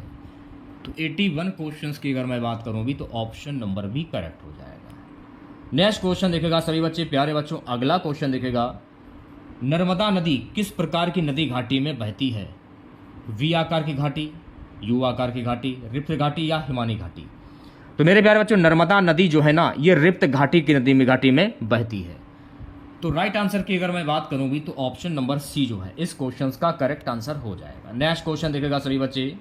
तो 81 क्वेश्चंस की अगर मैं बात करूं भी तो ऑप्शन नंबर बी करेक्ट हो जाएगा। नेक्स्ट क्वेश्चन देखेगा सभी बच्चे, प्यारे बच्चों, अगला क्वेश्चन देखेगा, नर्मदा नदी किस प्रकार की नदी घाटी में बहती है? वी आकार की घाटी, यू आकार की घाटी, रिफ्त घाटी या हिमानी घाटी? तो मेरे प्यारे बच्चों, नर्मदा नदी जो है ना, ये रिफ्त घाटी की घाटी में बहती है। तो राइट आंसर की अगर मैं बात करूं भी तो ऑप्शन नंबर सी जो है इस क्वेश्चन का करेक्ट आंसर हो जाएगा। नेक्स्ट क्वेश्चन देखेगा सभी बच्चे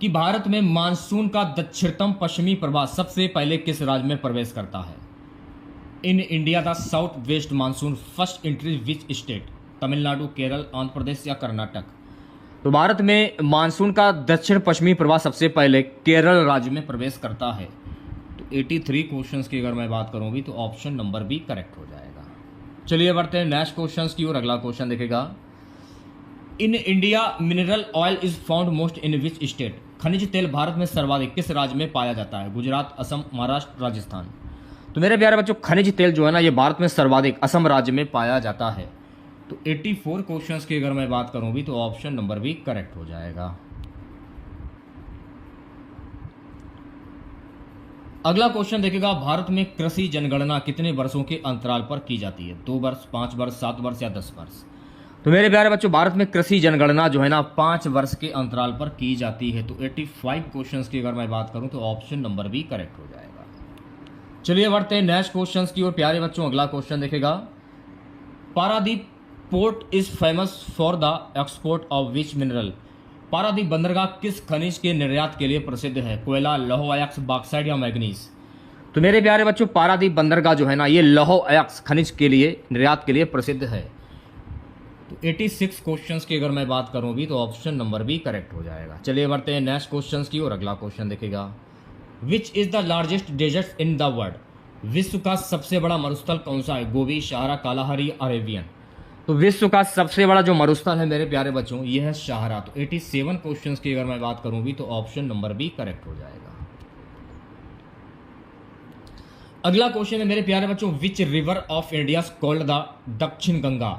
कि भारत में मानसून का दक्षिणतम पश्चिमी प्रवाह सबसे पहले किस राज्य में प्रवेश करता है? In India the south west monsoon first entry which state? Tamil Nadu, Kerala, Andhra Pradesh या कर्नाटक? तो भारत में मानसून का दक्षिण पश्चिमी प्रवाह सबसे पहले केरल राज्य में प्रवेश करता है। तो 83 क्वेश्चंस की अगर मैं बात करूं भी तो ऑप्शन नंबर बी करेक्ट हो जाएगा। चलिए बढ़ते हैं नेक्स्ट क्वेश्चंस की ओर। अगला क्वेश्चन देखेगा, in India mineral oil is found most in which state? खनिज तेल भारत में सर्वाधिक किस राज्य में पाया जाता है? गुजरात, असम, महाराष्ट्र, राजस्थान? तो मेरे प्यारे बच्चों, खनिज तेल जो है ना, ये भारत में सर्वाधिक असम राज्य में पाया जाता है। तो 84 क्वेश्चंस की अगर मैं बात करूं भी तो ऑप्शन नंबर बी करेक्ट हो जाएगा। अगला क्वेश्चन देखेगा, भारत में कृषि जनगणना कितने वर्षों के अंतराल पर की जाती है? 2 वर्ष, 5 वर्ष, 7 वर्ष या 10 वर्ष? तो मेरे प्यारे बच्चों, भारत में कृषि जनगणना जो है ना 5 वर्ष के अंतराल पर की जाती है। तो 85 क्वेश्चंस की अगर मैं बात करूं तो ऑप्शन नंबर बी करेक्ट हो जाएगा। चलिए बढ़ते हैं नेक्स्ट क्वेश्चंस की ओर। प्यारे बच्चों, अगला क्वेश्चन देखेगा, Paradip port is famous for the export of which mineral? Paradip बंदरगाह किस खनिज के निर्यात के लिए प्रसिद्ध है? कोयला, लौह अयस्क, बॉक्साइट या मैग्नीज? तो मेरे प्यारे बच्चों, पारादीप बंदरगाह जो है ना, ये लौह अयस्क खनिज के लिए निर्यात के लिए प्रसिद्ध है। तो 86 क्वेश्चंस की अगर मैं बात करूं भी तो ऑप्शन नंबर बी करेक्ट हो जाएगा। चलिए बढ़ते हैं नेक्स्ट क्वेश्चंस की और अगला क्वेश्चन देखेगा, which is the largest desert in the world? विश्व का सबसे बड़ा मरुस्थल कौन सा है? Gobi, Sahara, Kalahari, Arabian? तो विश्व का सबसे बड़ा जो मरुस्थल है मेरे प्यारे बच्चों, यह है सहारा। तो 87 क्वेश्चंस की अगर मैं बात करूं भी तो ऑप्शन नंबर बी करेक्ट हो जाएगा। अगला क्वेश्चन है मेरे प्यारे बच्चों, which river of India called the दक्षिण गंगा?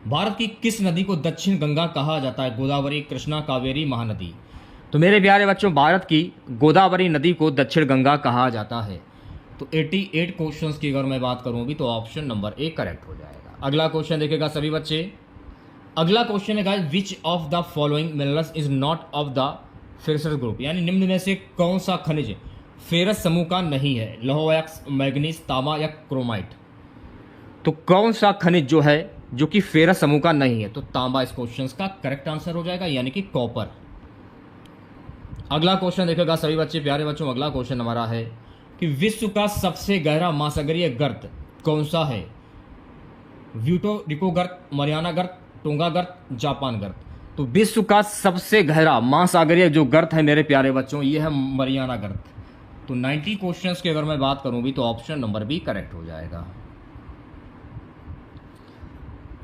भारत की किस नदी को दक्षिण गंगा कहा जाता है? गोदावरी, कृष्णा, कावेरी, महानदी? तो मेरे प्यारे बच्चों, भारत की गोदावरी नदी को दक्षिण गंगा कहा जाता है। तो 88 क्वेश्चंस की अगर मैं बात करूं भी तो ऑप्शन नंबर ए करेक्ट हो जाएगा। अगला क्वेश्चन देखेगा सभी बच्चे, अगला क्वेश्चन है guys, which of the following minerals is not of the ferrous group? यानी निम्न में से कौन सा खनिज फेरस समूह का नहीं है? लौह अयस्क, मैग्नीज, तांबा या क्रोमाइट? तो कौन सा खनिज जो है जो कि फेरस समूह का नहीं है? तो तांबा इस क्वेश्चन का करेक्ट आंसर हो जाएगा, यानी कि कॉपर। अगला क्वेश्चन देखेगा सभी बच्चे, प्यारे बच्चों, अगला क्वेश्चन हमारा है कि विश्व का सबसे गहरा महासागरीय गर्त कौन सा है? व्यूटो रिको गर्त, मरियाना गर्त, टोंगा गर्त, जापान गर्त? तो विश्व का सबसे गहरा महासागरीय जो गर्त है मेरे प्यारे बच्चों, ये है मरियाना गर्त। तो 90 क्वेश्चंस की अगर मैं बात करूं भी तो ऑप्शन नंबर बी करेक्ट हो जाएगा।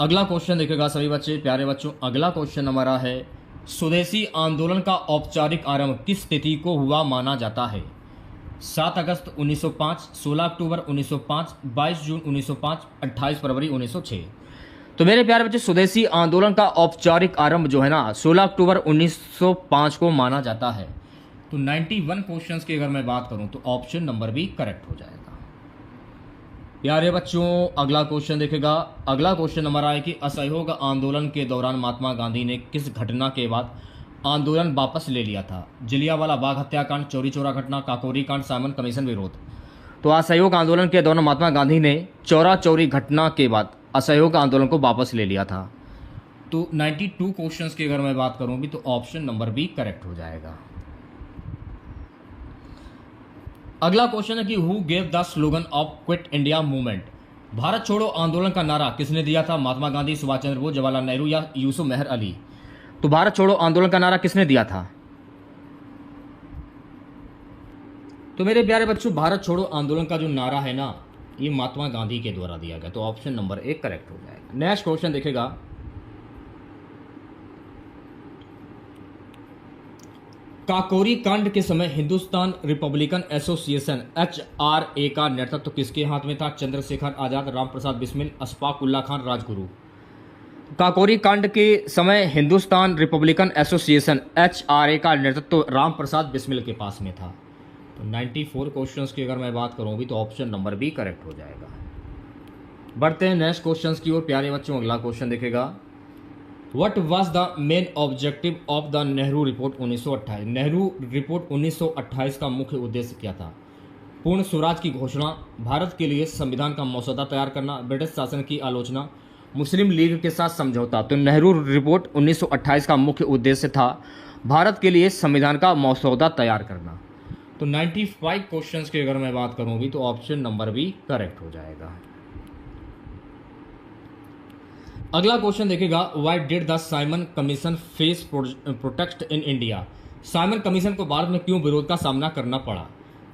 अगला क्वेश्चन देखेगा सभी बच्चे, प्यारे बच्चों, अगला क्वेश्चन हमारा है, स्वदेशी आंदोलन का औपचारिक आरंभ किस तिथि को हुआ माना जाता है? 7 अगस्त 1905, 16 अक्टूबर 1905, 22 जून 1905, 28 फरवरी 1906? तो मेरे प्यारे बच्चे, स्वदेशी आंदोलन का औपचारिक आरंभ जो है ना 16 अक्टूबर 1905 को माना जाता है। तो 91 क्वेश्चंस की अगर मैं बात करूं तो ऑप्शन नंबर बी करेक्ट हो जाएगा। प्यारे बच्चों, अगला क्वेश्चन देखेगा। अगला क्वेश्चन नंबर आए कि असहयोग आंदोलन के दौरान महात्मा गांधी ने किस घटना के बाद आंदोलन वापस ले लिया था? जलियांवाला बाग हत्याकांड, चौरी चौरा घटना, काकोरी कांड, साइमन कमीशन विरोध। तो असहयोग आंदोलन के दौरान महात्मा गांधी ने चौरा चौरी घटना के बाद असहयोग आंदोलन को वापस ले लिया था। तो 92 क्वेश्चंस की अगर मैं बात करूं भी तो ऑप्शन नंबर बी करेक्ट हो जाएगा। अगला क्वेश्चन है कि who gave the slogan of quit India movement? Bharat छोड़ो आंदोलन का नारा किसने दिया था? महात्मा गांधी, सुभाष चंद्र बोस, जवाहरलाल नेहरू या यूसुफ मेहर अली? तो भारत छोड़ो आंदोलन का नारा किसने दिया था? तो मेरे प्यारे बच्चों, भारत छोड़ो आंदोलन का जो नारा है ना, ये महात्मा गांधी के द्वारा दिया गया। तो ऑप्शन नंबर एक करेक्ट हो जाएगा। नेक्स्ट क्वेश्चन देखेगा। काकोरी कांड के समय हिंदुस्तान रिपब्लिकन एसोसिएशन HRA का नेतृत्व किसके हाथ में था? चंद्रशेखर आजाद, रामप्रसाद बिस्मिल, अशफाक उल्ला खान, राजगुरु। काकोरी कांड के समय हिंदुस्तान रिपब्लिकन एसोसिएशन HRA का नेतृत्व रामप्रसाद बिस्मिल के पास में था। तो 94 क्वेश्चंस की अगर मैं बात करूं भी तो ऑप्शन नंबर बी करेक्ट हो जाएगा। बढ़ते हैं नेक्स्ट क्वेश्चंस की ओर। प्यारे बच्चों, अगला क्वेश्चन देखेगा। What was the main objective of the Nehru report 1928? Nehru report 1928 का मुख्य उद्देश्य क्या था? पूर्ण स्वराज की घोषणा, भारत के लिए संविधान का मसौदा तैयार करना, ब्रिटिश शासन की आलोचना, मुस्लिम लीग के साथ समझौता। तो नेहरू रिपोर्ट 1928 का मुख्य उद्देश्य था भारत के लिए संविधान का मसौदा तैयार करना। तो 95 क्वेश्चंस की अगर मैं बात करूं भी तो ऑप्शन नंबर बी करेक्ट हो जाएगा। अगला क्वेश्चन देखेगा। Why did the Simon commission face protest in India? Simon commission को भारत में क्यों विरोध का सामना करना पड़ा?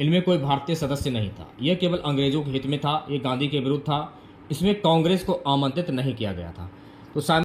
इनमें कोई भारतीय सदस्य नहीं था, यह केवल अंग्रेजों के हित में था, यह गांधी के विरुद्ध था, इसमें कांग्रेस को आमंत्रित नहीं किया गया था। तो